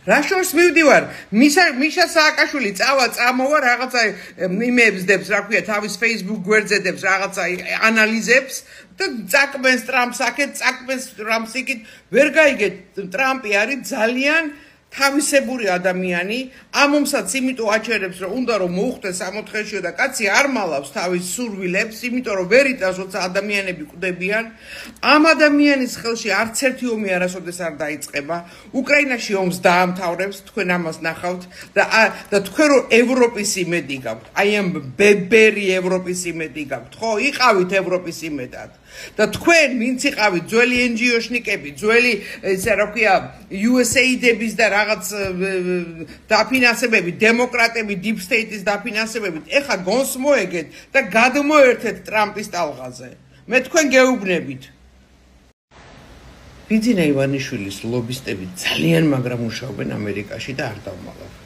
რა შორს მივდივარ მიშა სააკაშვილი წამოვა რაღაცა იმეებს დებს რა ქვია თავის Facebook გვერდზე დებს რაღაცა ანალიზებს და წაკბენს ტრამპს აქეთ წაკბენს ტრამპს იქით ვერ გაიგეთ ტრამპი არის ძალიან თავისებური ადამიანი ამომსაც იმიტომ აჩერებს რომ უნდა რომ მოუხდეს 64-შიო და კაცი არ მალავს თავის სურვილებს იმიტომ რომ ვერ იტანს როცა ადამიანები კვდებიან ამ ადამიანის ხელში არც ერთი ომი არასოდეს არ დაიწყება უკრაინაში ომს დაამთავრებს თქვენ ამას ნახავთ და თქვენ რომ ევროპის იმედი გაქვთ აი ამ ბებერი ევროპის იმედი გაქვთ ხო იყავით ევროპის იმედად და თქვენ ვინც იყავით ძველი NGO-შნიკები ძველი ესე რა ქვია USAID-ების და რაღაც დაფინანსებები დემოკრატები deep state-ის დაფინანსებებით ეხა გონს მოეგეთ და გადმოერთეთ ტრამპის ტალღაზე მე თქვენ გეუბნებით ბიძინა ივანიშვილის ლობისტები ძალიან მაგრა მუშაობენ ამერიკაში და არ დავმალავ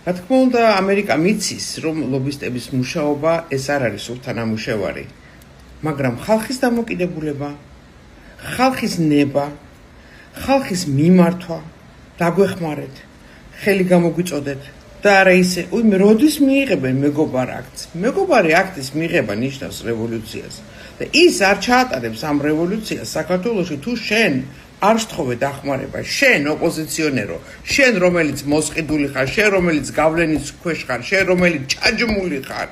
რა თქმა უნდა ამერიკა მიცის რომ ლობისტების მუშაობა ეს არ არის სულ თანამუშევარი მაგრამ ხალხის დამოკიდებულება ხალხის ნება ხალხის მიმართვა დაგვეხმარეთ ხელი გამოგვიწოდეთ და არა ისე მე როდის მიიღებენ მეგობარი აქტის მიღება ნიშნავს რევოლუციას და ის არ ჩაატარებს ამ რევოლუციას საქართველოში თუ შენ არ შთხოვე დახმარება შენ ოპოზიციონერო შენ რომელიც მოსყიდული ხარ შენ რომელიც გავლენის ქვეშ ხარ შენ რომელიც ჩაჯმული ხარ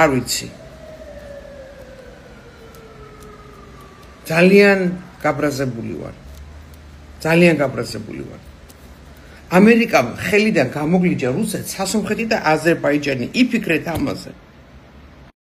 არ ვიცი ძალიან გაბრაზებული ვარ ამერიკამ ხელიდან გამოგვიჯა რუსეთს სასუნხეთი და აზერბაიჯანი იფიქრეთ ამაზე